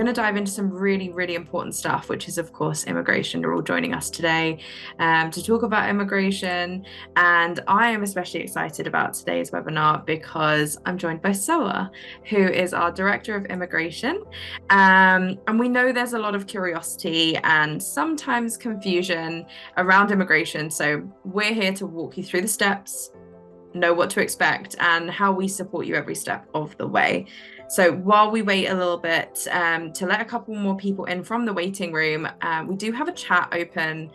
to dive into some really, really important stuff, which is, of course, immigration. You're all joining us today to talk about immigration. And I am especially excited about today's webinar because I'm joined by Soa, who is our Director of Immigration. And we know there's a lot of curiosity and sometimes confusion around immigration. So we're here to walk you through the steps, know what to expect, and how we support you every step of the way. So while we wait a little bit to let a couple more people in from the waiting room, we do have a chat open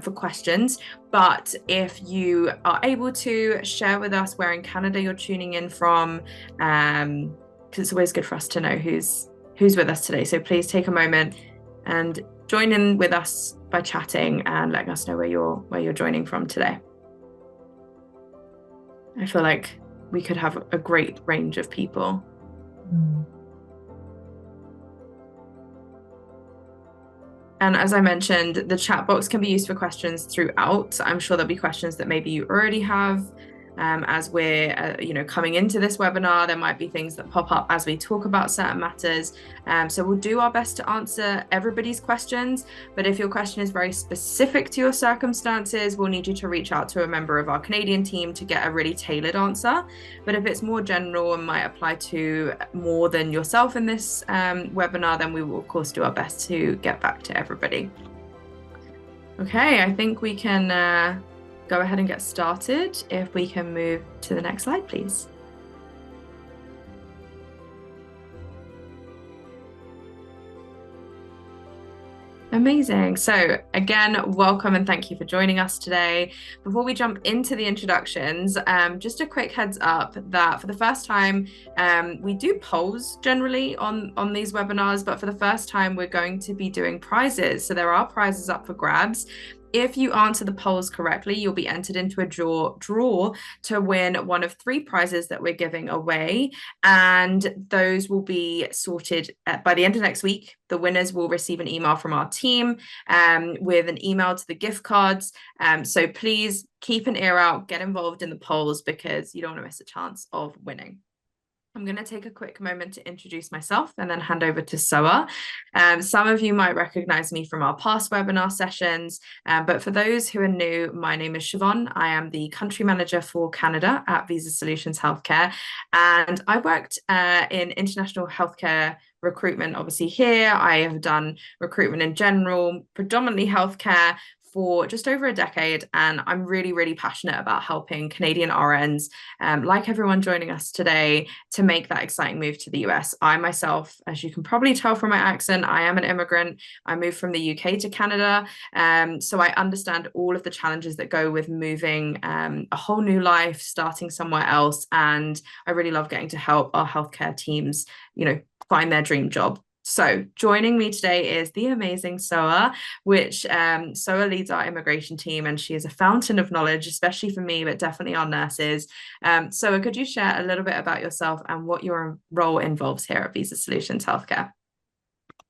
for questions. But if you are able to share with us where in Canada you're tuning in from, because it's always good for us to know who's with us today. So please take a moment and join in with us by chatting and letting us know where you're joining from today. I feel like we could have a great range of people. And as I mentioned, the chat box can be used for questions throughout. I'm sure there'll be questions that maybe you already have. As we're coming into this webinar, there might be things that pop up as we talk about certain matters. So we'll do our best to answer everybody's questions. But if your question is very specific to your circumstances, we'll need you to reach out to a member of our Canadian team to get a really tailored answer. But if it's more general and might apply to more than yourself in this webinar, then we will, of course, do our best to get back to everybody. Okay, I think we can go ahead and get started. If we can move to the next slide, please. Amazing. So again, welcome and thank you for joining us today. Before we jump into the introductions, just a quick heads up that for the first time, we do polls generally on these webinars, but for the first time, we're going to be doing prizes. So there are prizes up for grabs. If you answer the polls correctly, you'll be entered into a draw to win one of 3 prizes that we're giving away. And those will be sorted by the end of next week. The winners will receive an email from our team with an email to the gift cards. So please keep an ear out, get involved in the polls because you don't want to miss a chance of winning. I'm going to take a quick moment to introduce myself and then hand over to Soa. Some of you might recognize me from our past webinar sessions, but for those who are new, my name is Siobhan. I am the country manager for Canada at Visa Solutions Healthcare, and I worked in international healthcare recruitment. Obviously here, I have done recruitment in general, predominantly healthcare, for just over a decade, and I'm really, really passionate about helping Canadian RNs, like everyone joining us today, to make that exciting move to the US. I myself, as you can probably tell from my accent, I am an immigrant. I moved from the UK to Canada, so I understand all of the challenges that go with moving a whole new life, starting somewhere else, and I really love getting to help our healthcare teams, find their dream job. So joining me today is the amazing Soa, which Soa leads our immigration team, and she is a fountain of knowledge, especially for me, but definitely our nurses. Soa, could you share a little bit about yourself and what your role involves here at Visa Solutions Healthcare?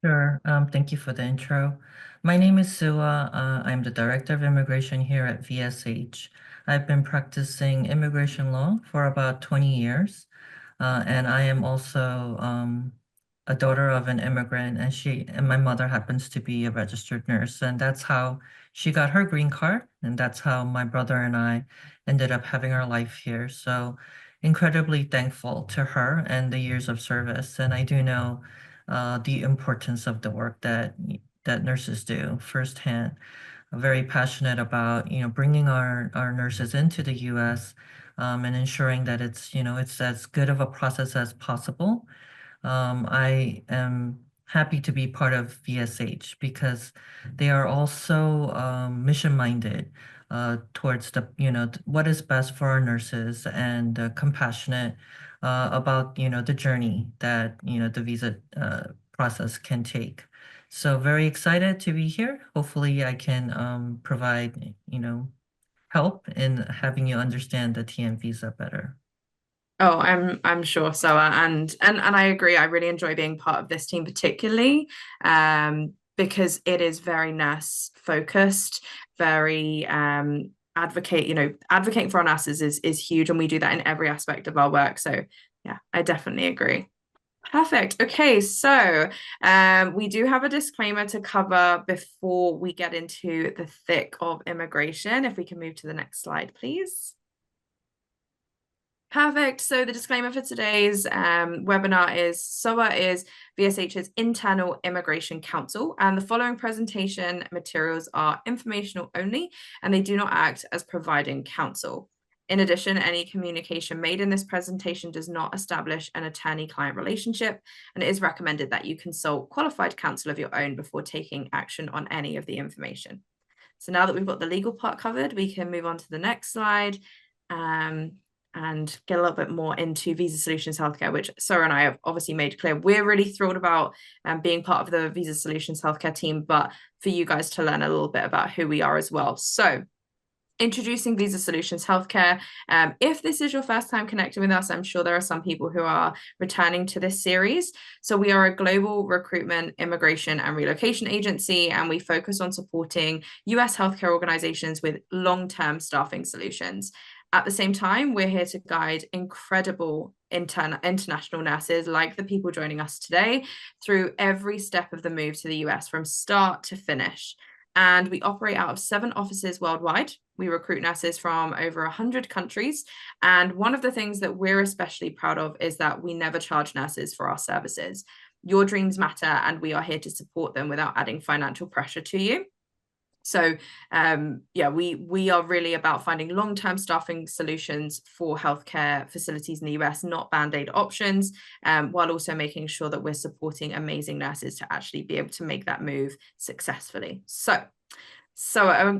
Sure. Thank you for the intro. My name is Sua. I'm the Director of Immigration here at VSH. I've been practicing immigration law for about 20 years, and I am also a daughter of an immigrant, and my mother happens to be a registered nurse, and that's how she got her green card, and that's how my brother and I ended up having our life here. So incredibly thankful to her and the years of service, and I do know the importance of the work that nurses do firsthand. I'm very passionate about bringing our nurses into the U.S. And ensuring that it's as good of a process as possible. I am happy to be part of VSH because they are also mission-minded towards what is best for our nurses and compassionate about the journey that the visa process can take. So very excited to be here. Hopefully, I can provide help in having you understand the TN visa better. Oh, I'm sure so, and I agree. I really enjoy being part of this team, particularly because it is very nurse focused, very advocating for our nurses is huge, and we do that in every aspect of our work. So yeah, I definitely agree. Perfect. Okay, so we do have a disclaimer to cover before we get into the thick of immigration. If we can move to the next slide, please. Perfect. So the disclaimer for today's webinar is SOA is VSH's internal immigration council, and the following presentation materials are informational only, and they do not act as providing counsel. In addition, any communication made in this presentation does not establish an attorney-client relationship, and it is recommended that you consult qualified counsel of your own before taking action on any of the information. So now that we've got the legal part covered, we can move on to the next slide. And get a little bit more into Visa Solutions Healthcare, which Sarah and I have obviously made clear. We're really thrilled about being part of the Visa Solutions Healthcare team, but for you guys to learn a little bit about who we are as well. So introducing Visa Solutions Healthcare. If this is your first time connecting with us, I'm sure there are some people who are returning to this series. So we are a global recruitment, immigration, and relocation agency, and we focus on supporting US healthcare organizations with long-term staffing solutions. At the same time, we're here to guide incredible international nurses like the people joining us today through every step of the move to the US from start to finish. And we operate out of 7 offices worldwide. We recruit nurses from over 100 countries. And one of the things that we're especially proud of is that we never charge nurses for our services. Your dreams matter, and we are here to support them without adding financial pressure to you. So yeah, we are really about finding long-term staffing solutions for healthcare facilities in the US, not band-aid options, while also making sure that we're supporting amazing nurses to actually be able to make that move successfully. So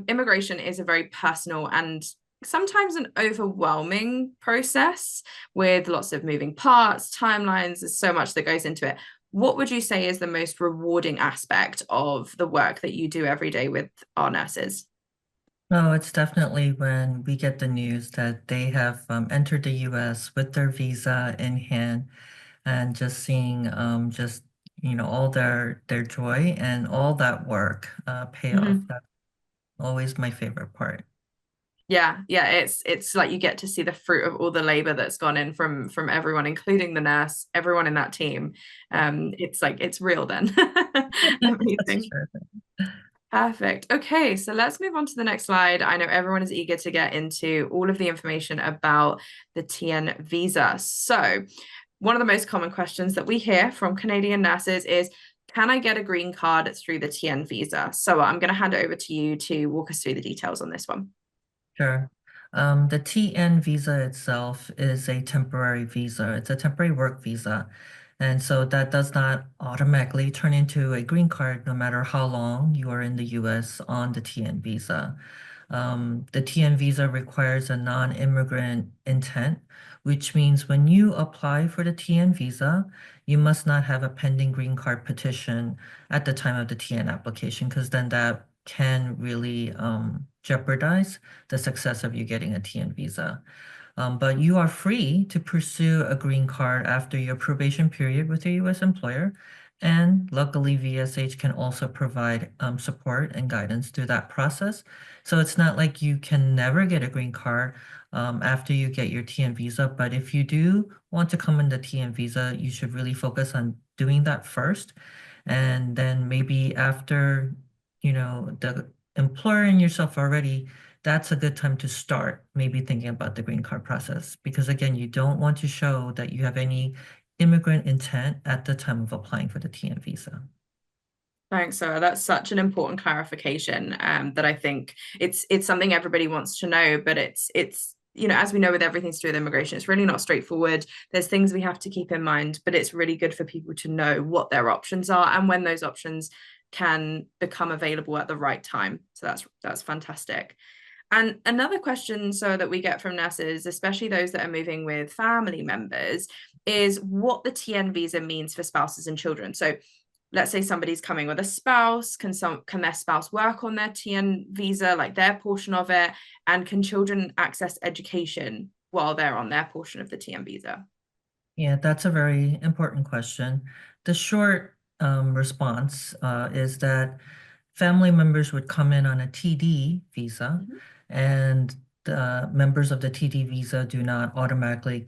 immigration is a very personal and sometimes an overwhelming process with lots of moving parts, timelines. There's so much that goes into it. What would you say is the most rewarding aspect of the work that you do every day with our nurses? No, it's definitely when we get the news that they have entered the US with their visa in hand and just seeing just all their joy and all that work pay off. Mhm. That's always my favorite part. Yeah, it's like you get to see the fruit of all the labor that's gone in from everyone, including the nurse, everyone in that team. It's like it's real then. That's Amazing. true. Perfect. Okay, so let's move on to the next slide. I know everyone is eager to get into all of the information about the TN visa. So, one of the most common questions that we hear from Canadian nurses is, can I get a green card through the TN visa? So, I'm going to hand it over to you to walk us through the details on this one. Sure. The TN visa itself is a temporary visa. It's a temporary work visa. And so that does not automatically turn into a green card no matter how long you are in the US on the TN visa. The TN visa requires a non-immigrant intent, which means when you apply for the TN visa, you must not have a pending green card petition at the time of the TN application, because then that can really jeopardize the success of you getting a TN visa. But you are free to pursue a green card after your probation period with your U.S. employer. And luckily, VSH can also provide support and guidance through that process. So it's not like you can never get a green card after you get your TN visa. But if you do want to come in the TN visa, you should really focus on doing that first. And then maybe after, the employer and yourself are ready, that's a good time to start maybe thinking about the green card process. Because again, you don't want to show that you have any immigrant intent at the time of applying for the TN visa. Thanks, Sarah. That's such an important clarification that I think it's something everybody wants to know, but it's as we know with everything to do with immigration, it's really not straightforward. There's things we have to keep in mind, but it's really good for people to know what their options are and when those options can become available at the right time. So that's fantastic. And another question, so that we get from nurses, especially those that are moving with family members, is what the TN visa means for spouses and children. So let's say somebody's coming with a spouse, can their spouse work on their TN visa, like their portion of it, and can children access education while they're on their portion of the TN visa? Yeah, that's a very important question. The short response is that family members would come in on a TD visa, Mhm. and the members of the TD visa do not automatically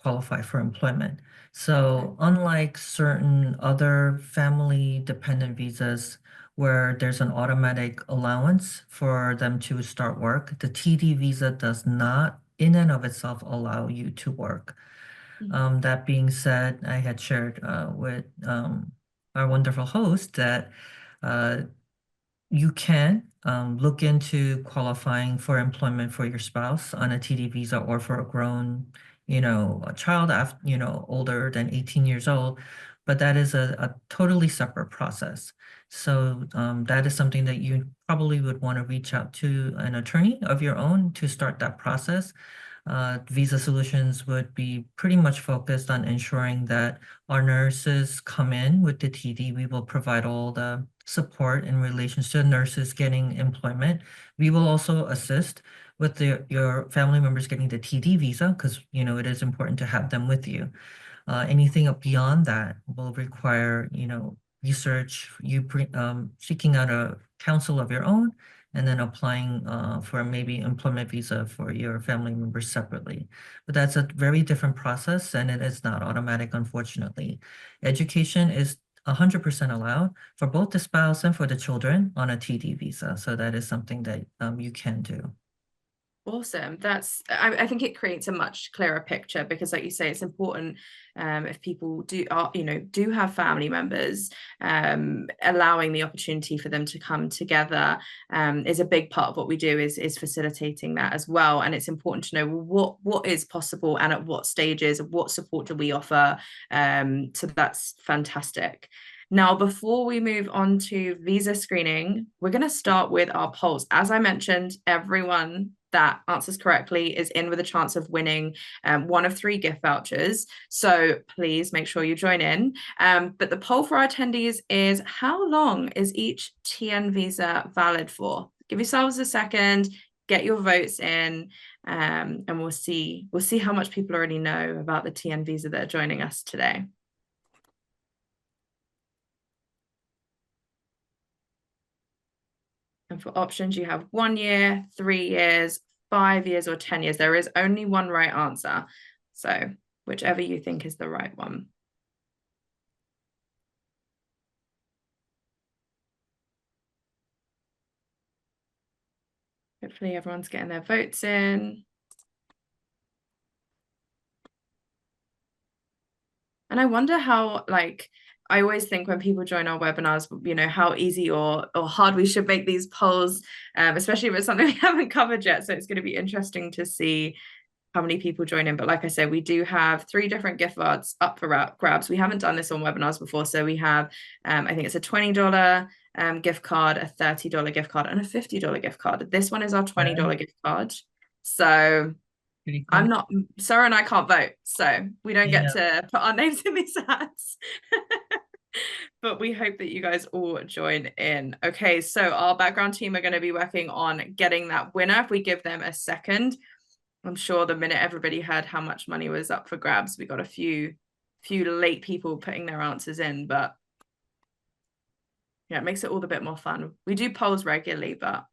qualify for employment. So unlike certain other family dependent visas where there's an automatic allowance for them to start work, the TD visa does not in and of itself allow you to work. Mhm. That being said, I had shared with our wonderful host that uh, you can look into qualifying for employment for your spouse on a TD visa or for a grown, a child after, older than 18 years old. But that is a totally separate process. So that is something that you probably would want to reach out to an attorney of your own to start that process. Visa Solutions would be pretty much focused on ensuring that our nurses come in with the TD. We will provide all the support in relation to nurses getting employment. We will also assist with your family members getting the TD visa because, it is important to have them with you. Anything beyond that will require, research, seeking out a counsel of your own, and then applying for maybe employment visa for your family members separately. But that's a very different process, and it is not automatic, unfortunately. Education is 100% allowed for both the spouse and for the children on a TD visa. So that is something that you can do. Awesome. I think it creates a much clearer picture because, like you say, it's important if people do have family members, allowing the opportunity for them to come together is a big part of what we do is facilitating that as well. And it's important to know what is possible and at what stages, what support do we offer. So that's fantastic. Now, before we move on to visa screening, we're going to start with our polls. As I mentioned, everyone that answers correctly is in with a chance of winning one of 3 gift vouchers. So please make sure you join in. But the poll for our attendees is, how long is each TN visa valid for? Give yourselves a second, get your votes in, and we'll see how much people already know about the TN visa that are joining us today. And for options, you have 1 year, 3 years, 5 years, or 10 years. There is only one right answer. So whichever you think is the right one. Hopefully everyone's getting their votes in. And I wonder how, I always think when people join our webinars, how easy or hard we should make these polls, especially if it's something we haven't covered yet. So it's going to be interesting to see how many people join in. But like I said, we do have 3 different gift cards up for grabs. We haven't done this on webinars before. So we have, I think it's a $20 gift card, a $30 gift card, and a $50 gift card. This one is our $20 gift card. So Pretty I'm cool. not, Sarah and I can't vote, so we don't get Yeah. to put our names in these hats. But we hope that you guys all join in. Okay, so our background team are going to be working on getting that winner. If we give them a second, I'm sure the minute everybody heard how much money was up for grabs, we got a few late people putting their answers in, but yeah, it makes it all a bit more fun. We do polls regularly, but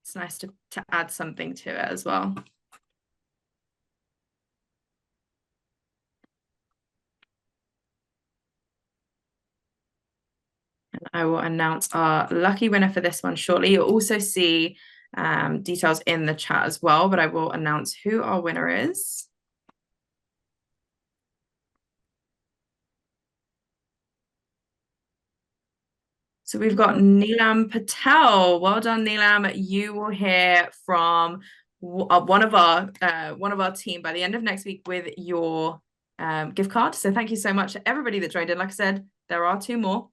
it's nice to add something to it as well. I will announce our lucky winner for this one shortly. You'll also see details in the chat as well, but I will announce who our winner is. So we've got Neelam Patel. Well done, Neelam. You will hear from one of our team by the end of next week with your gift card. So thank you so much to everybody that joined in. Like I said, there are 2 more.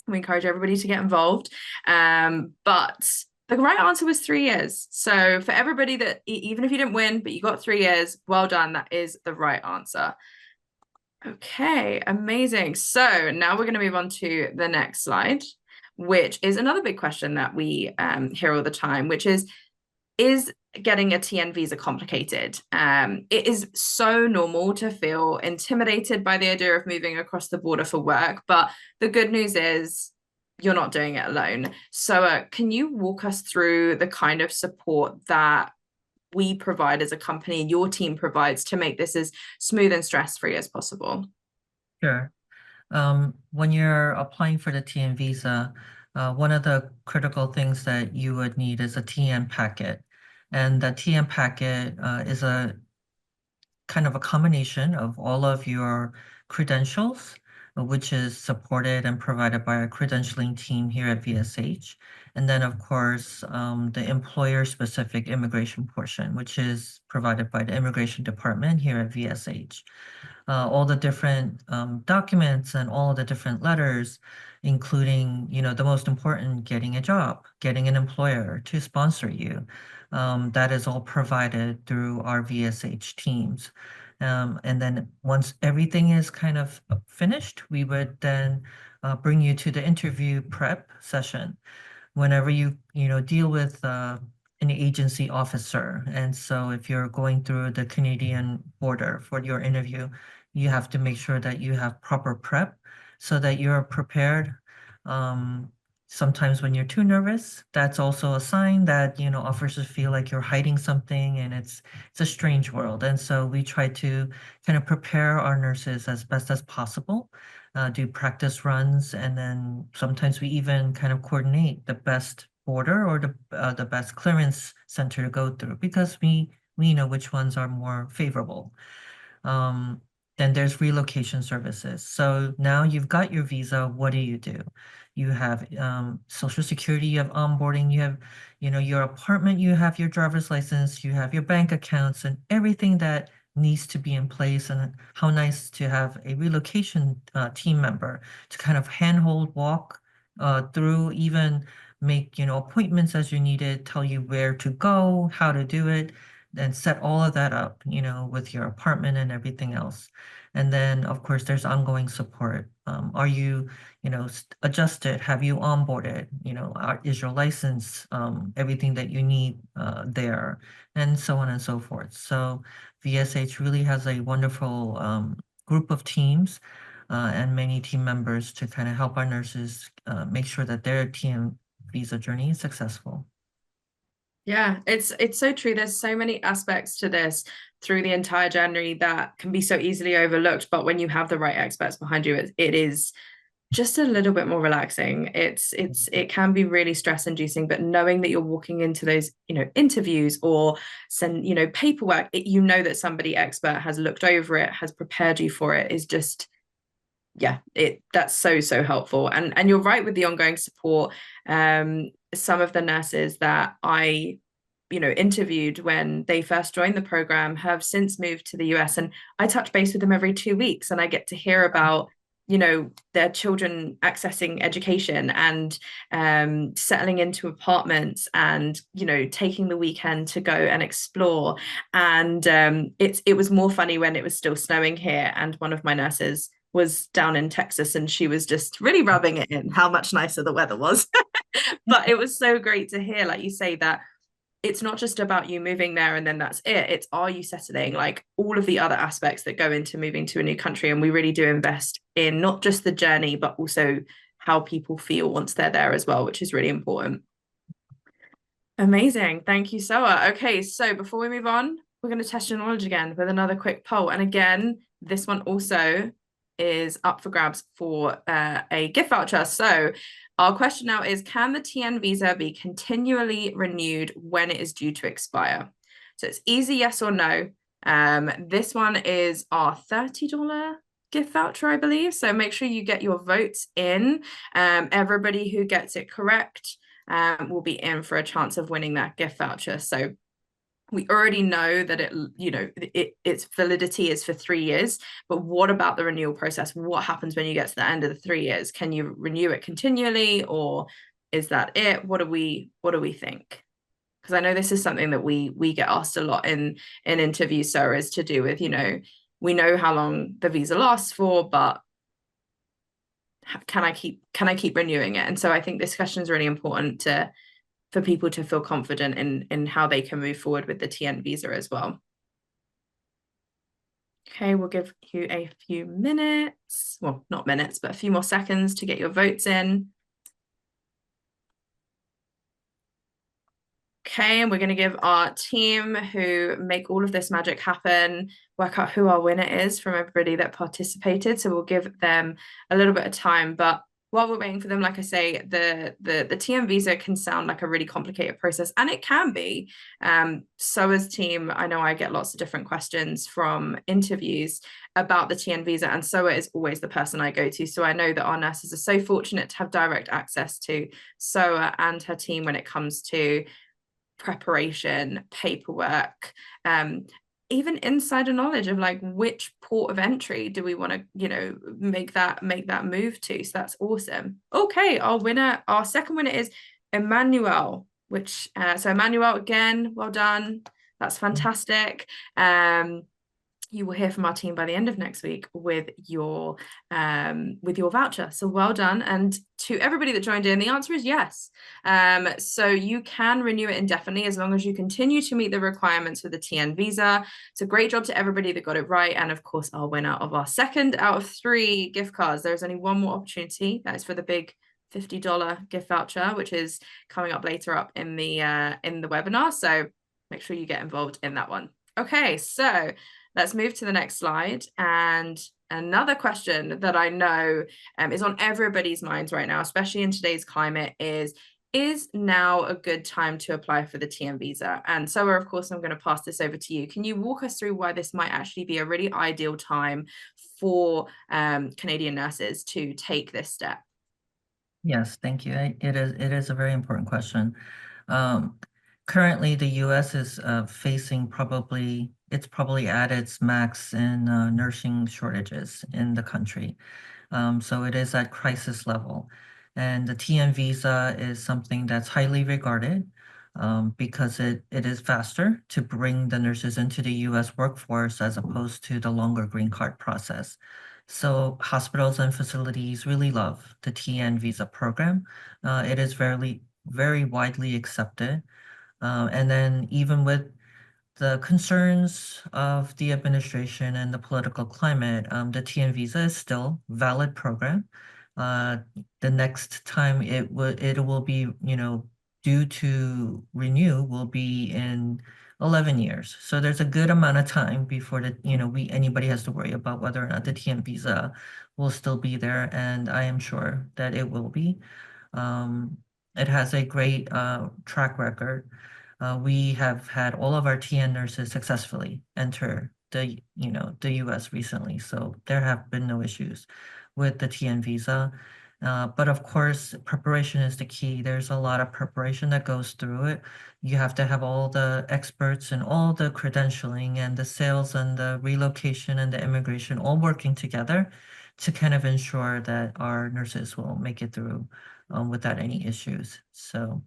We encourage everybody to get involved. But the right answer was 3 years. So for everybody that, even if you didn't win, but you got 3 years, well done. That is the right answer. Okay, amazing. So now we're going to move on to the next slide, which is another big question that we hear all the time, which is getting a TN visa complicated? It is so normal to feel intimidated by the idea of moving across the border for work, but the good news is you're not doing it alone. So can you walk us through the kind of support that we provide as a company, your team provides to make this as smooth and stress-free as possible? Sure. When you're applying for the TN visa, one of the critical things that you would need is a TN packet. And the TN packet is a kind of a combination of all of your credentials, which is supported and provided by our credentialing team here at VSH. And then, of course, the employer-specific immigration portion, which is provided by the immigration department here at VSH. All the different documents and all the different letters, including, the most important, getting a job, getting an employer to sponsor you. That is all provided through our VSH teams. And then once everything is kind of finished, we would then bring you to the interview prep session whenever you deal with an agency officer. And so if you're going through the Canadian border for your interview, you have to make sure that you have proper prep so that you're prepared. Um, Sometimes when you're too nervous, that's also a sign that, officers feel like you're hiding something, and it's a strange world. And so we try to kind of prepare our nurses as best as possible, do practice runs, and then sometimes we even kind of coordinate the best border or the best clearance center to go through because we know which ones are more favorable. Um, then there's relocation services. So now you've got your visa. What do? You have Social Security, you have onboarding, you have, your apartment, you have your driver's license, you have your bank accounts, and everything that needs to be in place. And how nice to have a relocation team member to kind of handhold, walk through, even make, appointments as you need it, tell you where to go, how to do it, and set all of that up, with your apartment and everything else. And then, of course, there's ongoing support. Are you, adjusted? Have you onboarded? Is your license everything that you need there? And so on and so forth. So VSH really has a wonderful group of teams and many team members to kind of help our nurses make sure that their TN visa journey is successful. Yeah, it's so true. There's so many aspects to this through the entire journey that can be so easily overlooked. But when you have the right experts behind you, it is just a little bit more relaxing. It can be really stress inducing, but knowing that you're walking into those, interviews or send, paperwork, you know that somebody expert has looked over it, has prepared you for it, is just, yeah, that's so helpful. And you're right with the ongoing support. Some of the nurses that I interviewed when they first joined the program have since moved to the US, and I touch base with them every 2 weeks, and I get to hear about their children accessing education and settling into apartments and taking the weekend to go and explore. And it was more funny when it was still snowing here, and one of my nurses was down in Texas, and she was just really rubbing it in how much nicer the weather was. But it was so great to hear, like you say, that it's not just about you moving there and then that's it. It's, are you settling, like all of the other aspects that go into moving to a new country. And we really do invest in not just the journey, but also how people feel once they're there as well, which is really important. Amazing. Thank you, Soa. Okay, so before we move on, we're going to test your knowledge again with another quick poll. And again, this one also is up for grabs for a gift voucher. So our question now is, can the TN visa be continually renewed when it is due to expire? So it's easy yes or no. This one is our $30 gift voucher, I believe. So make sure you get your votes in. Everybody who gets it correct will be in for a chance of winning that gift voucher. So we already know that its validity is for 3 years, but what about the renewal process? What happens when you get to the end of the 3 years? Can you renew it continually, or is that it? What do we think? Because I know this is something that we get asked a lot in interviews, so is to do with, we know how long the visa lasts for, but can I keep renewing it? And so I think this question is really important for people to feel confident in how they can move forward with the TN visa as well. Okay, we'll give you a few minutes, well, not minutes, but a few more seconds to get your votes in. Okay, and we're going to give our team who make all of this magic happen, work out who our winner is from everybody that participated. So we'll give them a little bit of time. But while we're waiting for them, like I say, the TM visa can sound like a really complicated process, and it can be. So as team, I know I get lots of different questions from interviews about the TN visa, and SOA is always the person I go to. So I know that our nurses are so fortunate to have direct access to SOA and her team when it comes to preparation, paperwork, even insider knowledge of like which port of entry do we want to, make that move to. So that's awesome. Okay, our second winner is Emmanuel, which so Emmanuel, again, well done. That's fantastic. You will hear from our team by the end of next week with your voucher. So well done. And to everybody that joined in, the answer is yes. So you can renew it indefinitely as long as you continue to meet the requirements for the TN visa. It's a great job to everybody that got it right. And of course, our winner of our second out of 3 gift cards. There's only one more opportunity. That is for the big $50 gift voucher, which is coming up later up in the webinar. So make sure you get involved in that one. Okay, so let's move to the next slide. And another question that I know is on everybody's minds right now, especially in today's climate, is now a good time to apply for the TN visa? And so, of course, I'm going to pass this over to you. Can you walk us through why this might actually be a really ideal time for Canadian nurses to take this step? Yes, thank you. It is a very important question. Currently, the U.S. is facing it's probably at its max in nursing shortages in the country. So it is at crisis level. And the TN visa is something that's highly regarded because it is faster to bring the nurses into the U.S. workforce as opposed to the longer green card process. So hospitals and facilities really love the TN visa program. It is very widely accepted. And then even with the concerns of the administration and the political climate, the TN visa is still valid program. Uh, the next time it will be, due to renew will be in 11 years. So there's a good amount of time before anybody has to worry about whether or not the TN visa will still be there. And I am sure that it will be. Um, it has a great track record. We have had all of our TN nurses successfully enter the US recently, so there have been no issues with the TN visa. But of course, preparation is the key. There's a lot of preparation that goes through it. You have to have all the experts and all the credentialing and the sales and the relocation and the immigration all working together to kind of ensure that our nurses will make it through without any issues. So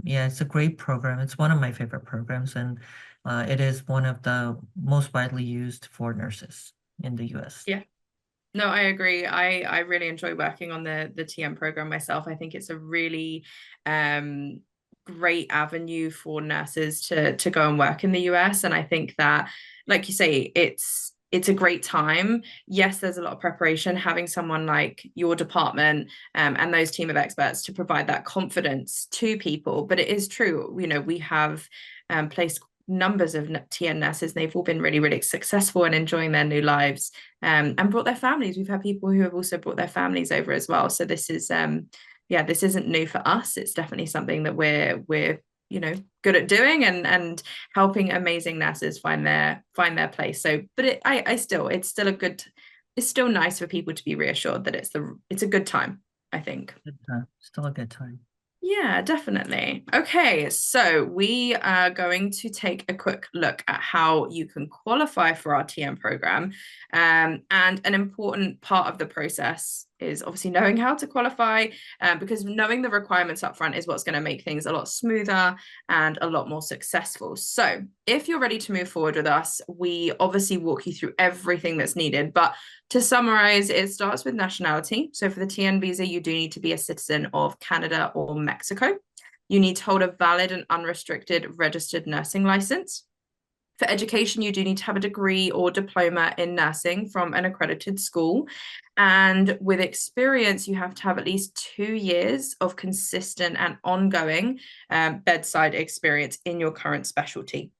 yeah, it's a great program. It's one of my favorite programs, and it is one of the most widely used for nurses in the US. Yeah. No, I agree. I really enjoy working on the TM program myself. I think it's a really great avenue for nurses to go and work in the US. And I think that, like you say, it's a great time. Yes, there's a lot of preparation. Having someone like your department and those team of experts to provide that confidence to people. But it is true, we have placed numbers of TN nurses. They've all been really, really successful and enjoying their new lives and brought their families. We've had people who have also brought their families over as well. So this is, this isn't new for us. It's definitely something that we're good at doing and helping amazing nurses find their place. So, but it's still nice for people to be reassured that it's a good time, I think. Good time. Still a good time. Yeah, definitely. Okay, so we are going to take a quick look at how you can qualify for our TM program. And an important part of the process is obviously knowing how to qualify, because knowing the requirements up front is what's going to make things a lot smoother and a lot more successful. So if you're ready to move forward with us, we obviously walk you through everything that's needed. But to summarize, it starts with nationality. So for the TN visa, you do need to be a citizen of Canada or Mexico. You need to hold a valid and unrestricted registered nursing license. For education, you do need to have a degree or diploma in nursing from an accredited school. And with experience, you have to have at least 2 years of consistent and ongoing bedside experience in your current specialty.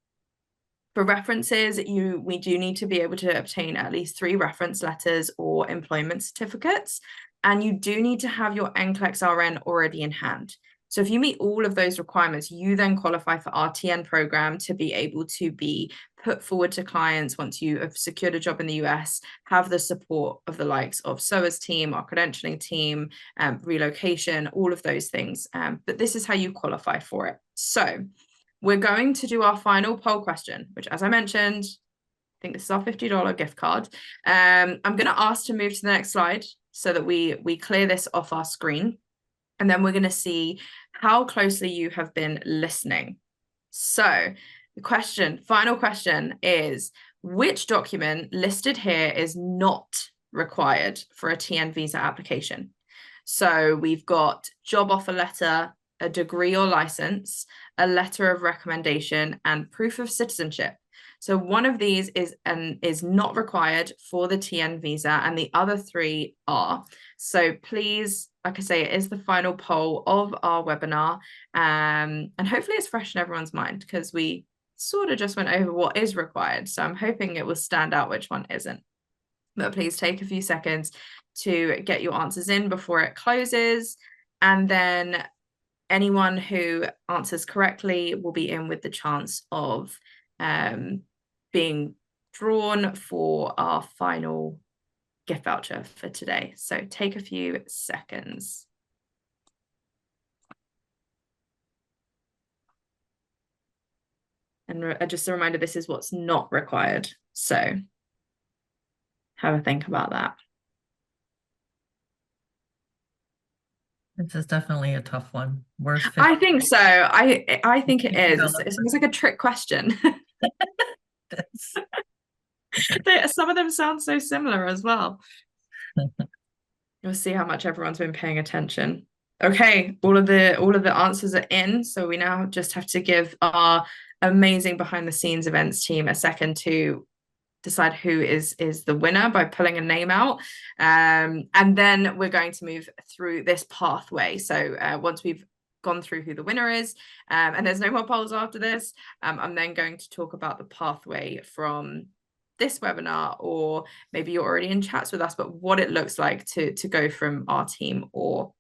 For references, we do need to be able to obtain at least 3 reference letters or employment certificates, and you do need to have your NCLEX RN already in hand. So if you meet all of those requirements, you then qualify for our TN program to be able to be put forward to clients once you have secured a job in the US, have the support of the likes of SOA's team, our credentialing team, relocation, all of those things. But this is how you qualify for it. So we're going to do our final poll question, which, as I mentioned, I think this is our $50 gift card. I'm going to ask to move to the next slide so that we clear this off our screen. And then we're going to see how closely you have been listening. So the final question is, which document listed here is not required for a TN visa application? So we've got job offer letter, a degree or license, a letter of recommendation, and proof of citizenship. So one of these is not required for the TN visa, and the other 3 are. So please, like I say, it is the final poll of our webinar, and hopefully it's fresh in everyone's mind because we sort of just went over what is required. So I'm hoping it will stand out which one isn't. But please take a few seconds to get your answers in before it closes, and then anyone who answers correctly will be in with the chance of being drawn for our final gift voucher for today. So take a few seconds. And just a reminder, this is what's not required. So have a think about that. This is definitely a tough one. Worst I think so. I think it is. $50 It's almost like a trick question. Some of them sound so similar as well. You'll see how much everyone's been paying attention. Okay, all of the answers are in, so we now just have to give our amazing behind the scenes events team a second to decide who is the winner by pulling a name out, and then we're going to move through this pathway. So once we've gone through who the winner is, and there's no more polls after this, I'm then going to talk about the pathway from this webinar, or maybe you're already in chats with us, but what it looks like to go from our team or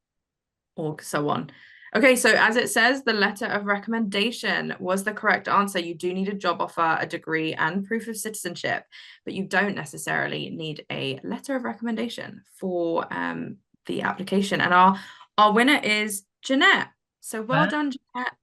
so on. Okay, so as it says, the letter of recommendation was the correct answer. You do need a job offer, a degree, and proof of citizenship, but you don't necessarily need a letter of recommendation for the application. And our winner is Jeanette. So well done, Jeanette.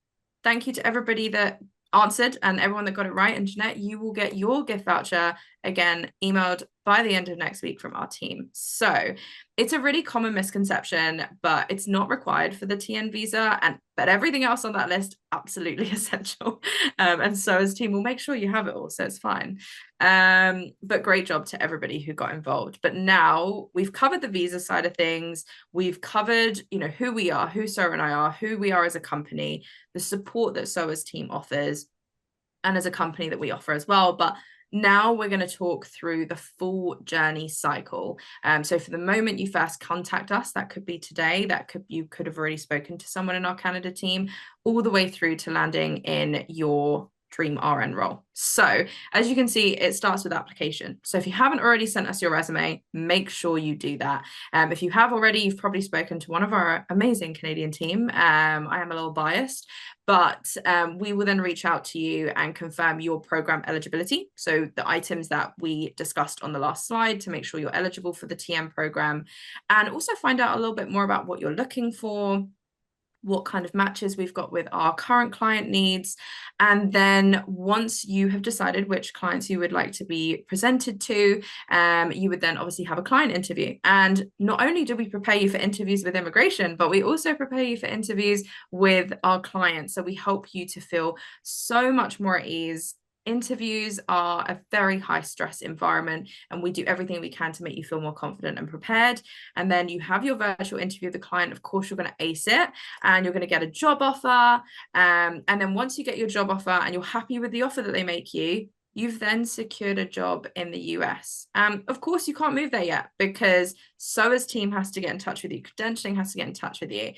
Thank you to everybody that answered and everyone that got it right. And Jeanette, you will get your gift voucher again emailed by the end of next week from our team. So it's a really common misconception, but it's not required for the TN visa, but everything else on that list absolutely essential. And so as team will make sure you have it all, so it's fine. But great job to everybody who got involved. But now we've covered the visa side of things. We've covered, who we are, who SOA and I are, who we are as a company, the support that SOA's team offers, and as a company that we offer as well. But now we're going to talk through the full journey cycle. So for the moment you first contact us, that could be today, you could have already spoken to someone in our Canada team, all the way through to landing in your dream RN role. So as you can see, it starts with application. So if you haven't already sent us your resume, make sure you do that. If you have already, you've probably spoken to one of our amazing Canadian team. I am a little biased, but we will then reach out to you and confirm your program eligibility. So the items that we discussed on the last slide to make sure you're eligible for the TM program, and also find out a little bit more about what you're looking for, what kind of matches we've got with our current client needs. And then once you have decided which clients you would like to be presented to, you would then obviously have a client interview. And not only do we prepare you for interviews with immigration, but we also prepare you for interviews with our clients. So we help you to feel so much more at ease. Interviews are a very high stress environment, and we do everything we can to make you feel more confident and prepared. And then you have your virtual interview with the client. Of course, you're going to ace it and you're going to get a job offer. And then once you get your job offer and you're happy with the offer that they make you, you've then secured a job in the US. Of course, you can't move there yet because SOA's team has to get in touch with you, credentialing has to get in touch with you,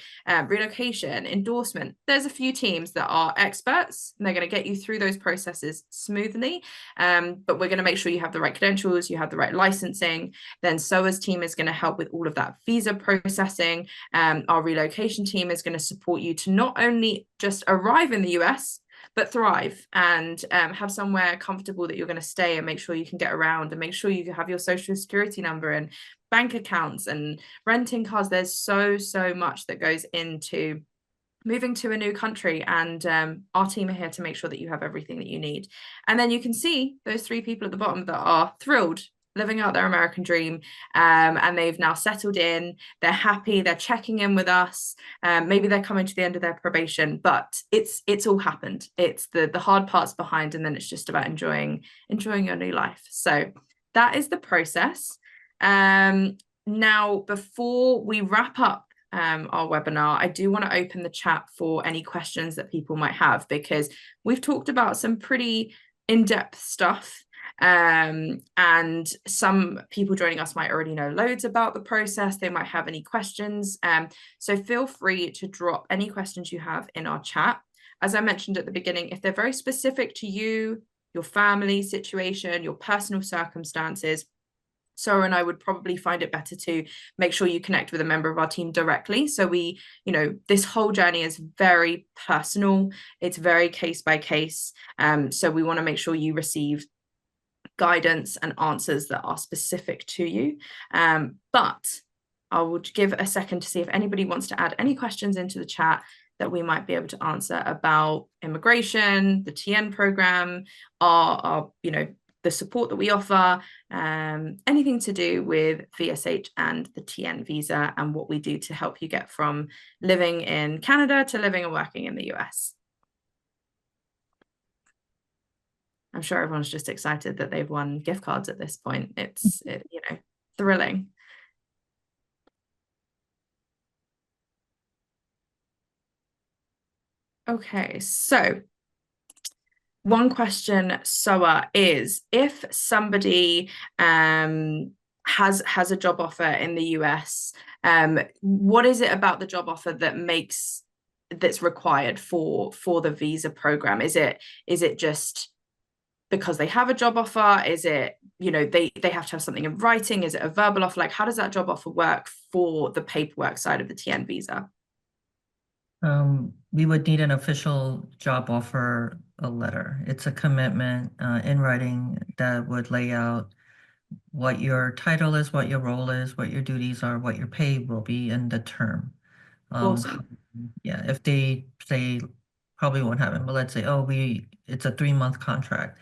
relocation, endorsement. There's a few teams that are experts and they're going to get you through those processes smoothly. But we're going to make sure you have the right credentials, you have the right licensing. Then SOA's team is going to help with all of that visa processing. Our relocation team is going to support you to not only just arrive in the US, but thrive and have somewhere comfortable that you're going to stay and make sure you can get around and make sure you have your social security number and bank accounts and renting cars. There's so much that goes into moving to a new country, and our team are here to make sure that you have everything that you need. And then you can see those three people at the bottom that are thrilled, living out their American dream, and they've now settled in, they're happy, they're checking in with us, maybe they're coming to the end of their probation, but it's all happened. It's the hard parts behind, and then it's just about enjoying your new life. So that is the process. Now, before we wrap up our webinar, I do want to open the chat for any questions that people might have, because we've talked about some pretty in-depth stuff, and some people joining us might already know loads about the process. They might have any questions, so feel free to drop any questions you have in our chat. As I mentioned at the beginning, if they're very specific to you, your family situation, your personal circumstances, Sarah and I would probably find it better to make sure you connect with a member of our team directly. So this whole journey is very personal. It's very case by case. So we want to make sure you receive guidance and answers that are specific to you. But I will give a second to see if anybody wants to add any questions into the chat that we might be able to answer about immigration, the TN program, our the support that we offer, anything to do with VSH and the TN visa and what we do to help you get from living in Canada to living and working in the US. I'm sure everyone's just excited that they've won gift cards at this point. It's thrilling. Okay, so one question, Soa, is if somebody has a job offer in the US, what is it about the job offer that's required for the visa program? Is it just because they have a job offer? Is it they have to have something in writing? Is it a verbal offer? Like, how does that job offer work for the paperwork side of the TN visa? We would need an official job offer, a letter. It's a commitment in writing that would lay out what your title is, what your role is, what your duties are, what your pay will be in the term. Awesome. Yeah, if they say, probably won't happen, but let's say, it's a 3-month contract,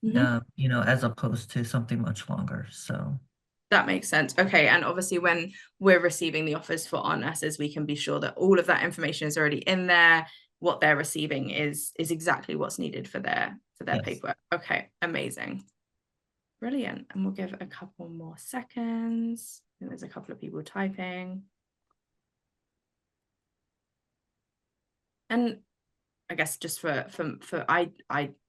as opposed to something much longer. So that makes sense. Okay, and obviously when we're receiving the offers for our nurses, we can be sure that all of that information is already in there. What they're receiving is exactly what's needed for their yes. paperwork. Okay, amazing. Brilliant. And we'll give it a couple more seconds. I think there's a couple of people typing. And I guess just for I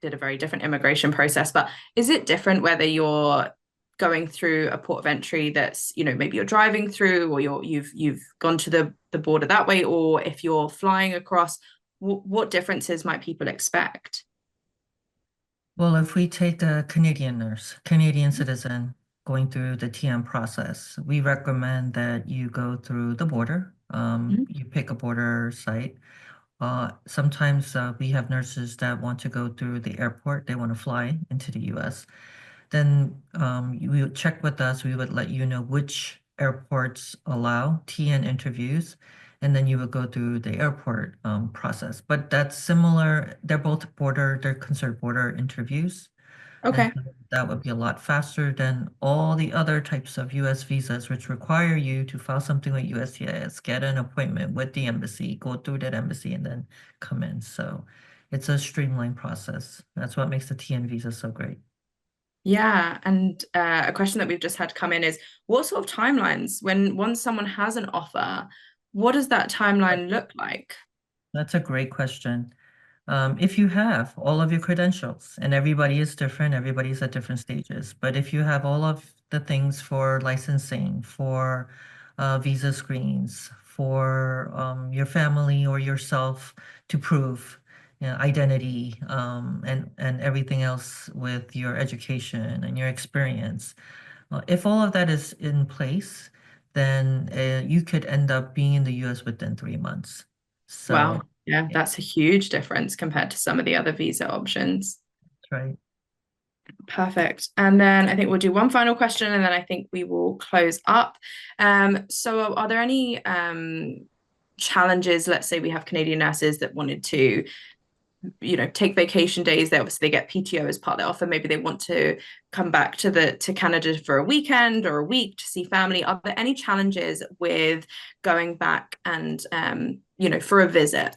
did a very different immigration process, but is it different whether you're going through a port of entry that's maybe you're driving through, or you've gone to the border that way, or if you're flying across? What differences might people expect? Well, if we take a Canadian nurse, Canadian citizen going through the TM process, we recommend that you go through the border. You pick a border site. Sometimes we have nurses that want to go through the airport. They want to fly into the US. Then you would check with us. We would let you know which airports allow TN interviews, and then you would go through the airport process. But that's similar. They're considered border interviews. Okay. And so that would be a lot faster than all the other types of US visas, which require you to file something with USCIS, get an appointment with the embassy, go through that embassy, and then come in. So it's a streamlined process. That's what makes the TN visa so great. Yeah, and a question that we've just had come in is, what sort of timelines, once someone has an offer, what does that timeline look like? That's a great question. If you have all of your credentials, and everybody is different, everybody's at different stages, but if you have all of the things for licensing, for visa screens, for your family or yourself to prove, identity, and everything else with your education and your experience, if all of that is in place, then you could end up being in the US within 3 months. So, Wow. Yeah, yeah, that's a huge difference compared to some of the other visa options. that's right. Perfect. And then I think we'll do one final question and then I think we will close up. So are there any challenges? Let's say we have Canadian nurses that wanted to, take vacation days. They obviously get PTO as part of their offer. Maybe they want to come back to Canada for a weekend or a week to see family. Are there any challenges with going back and for a visit?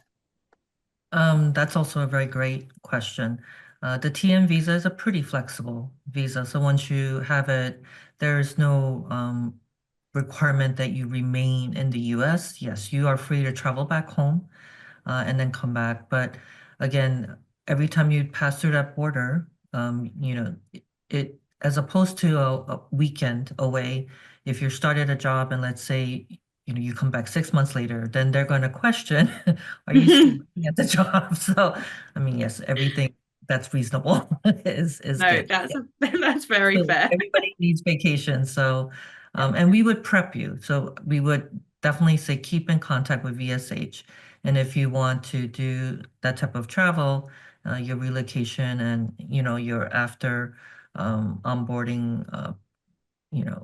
That's also a very great question. The TN visa is a pretty flexible visa. So once you have it, there's no requirement that you remain in the US. Yes, you are free to travel back home and then come back. But again, every time you pass through that border, it as opposed to a weekend away, if you started a job and let's say, you come back 6 months later, then they're going to question, are you still looking at the job? So, I mean, yes, everything that's reasonable is No, good. that's that's very So fair. everybody needs vacation. So, and we would prep you. So we would definitely say keep in contact with VSH. And if you want to do that type of travel, your relocation and, your after onboarding,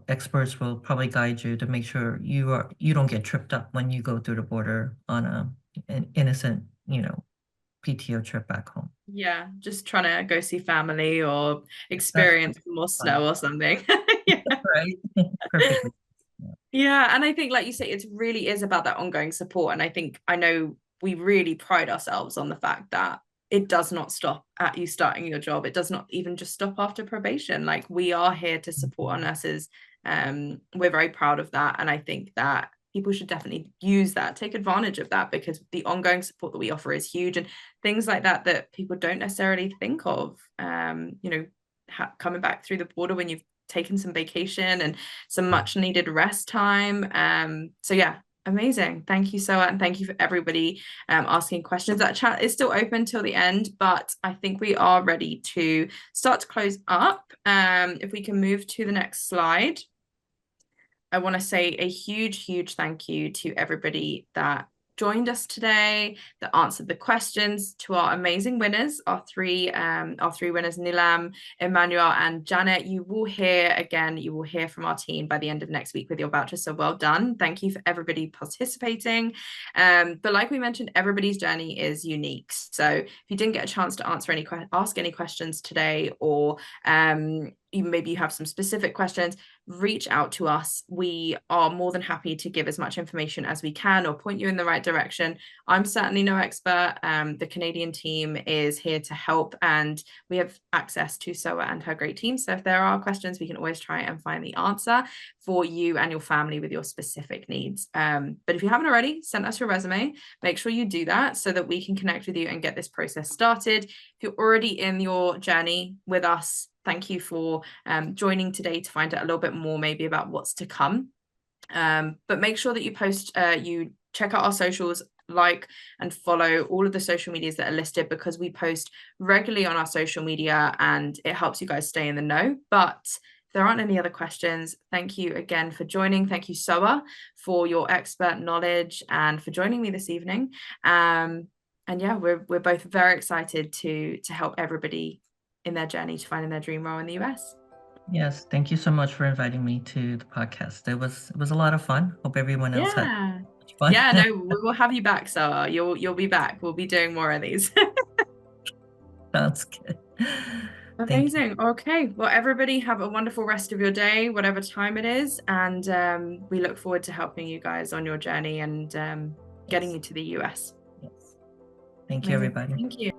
experts will probably guide you to make sure you don't get tripped up when you go through the border on an innocent, PTO trip back home. Yeah, just trying to go see family or That's experience more fine, snow or something. Yeah. right? Perfectly. Yeah, and I think, like you say, it really is about that ongoing support. And I know we really pride ourselves on the fact that it does not stop at you starting your job. It does not even just stop after probation. Like we are here to support our nurses. We're very proud of that. And I think that people should definitely use that, take advantage of that, because the ongoing support that we offer is huge. And things like that people don't necessarily think of, coming back through the border when you've taken some vacation and some much needed rest time. So yeah, amazing. Thank you, Soa, and thank you for everybody asking questions. That chat is still open till the end, but I think we are ready to start to close up. If we can move to the next slide. I want to say a huge, huge thank you to everybody that joined us today, that answered the questions, to our amazing winners, our three winners, Nilam, Emmanuel, and Janet. You will hear from our team by the end of next week with your voucher. So well done. Thank you for everybody participating. But like we mentioned, everybody's journey is unique. So if you didn't get a chance to ask any questions today, or maybe you have some specific questions, reach out to us. We are more than happy to give as much information as we can or point you in the right direction. I'm certainly no expert. The Canadian team is here to help, and we have access to Soa and her great team. So if there are questions, we can always try and find the answer for you and your family with your specific needs. But if you haven't already, send us your resume. Make sure you do that so that we can connect with you and get this process started. If you're already in your journey with us, thank you for joining today to find out a little bit more maybe about what's to come. But make sure that you check out our socials, like and follow all of the social medias that are listed, because we post regularly on our social media and it helps you guys stay in the know. But if there aren't any other questions, thank you again for joining. Thank you, Soa, for your expert knowledge and for joining me this evening. And yeah, we're both very excited to help everybody in their journey to finding their dream role in the US. Yes, thank you so much for inviting me to the podcast. It was a lot of fun. Hope everyone else had Yeah. fun. Yeah, no, we will have you back, Sarah. You'll be back. We'll be doing more of these. Sounds good. Thank you. Amazing. Okay. Well, everybody have a wonderful rest of your day, whatever time it is. And we look forward to helping you guys on your journey and getting Yes. you to the US. Yes. Thank you, Amazing. everybody. Thank you.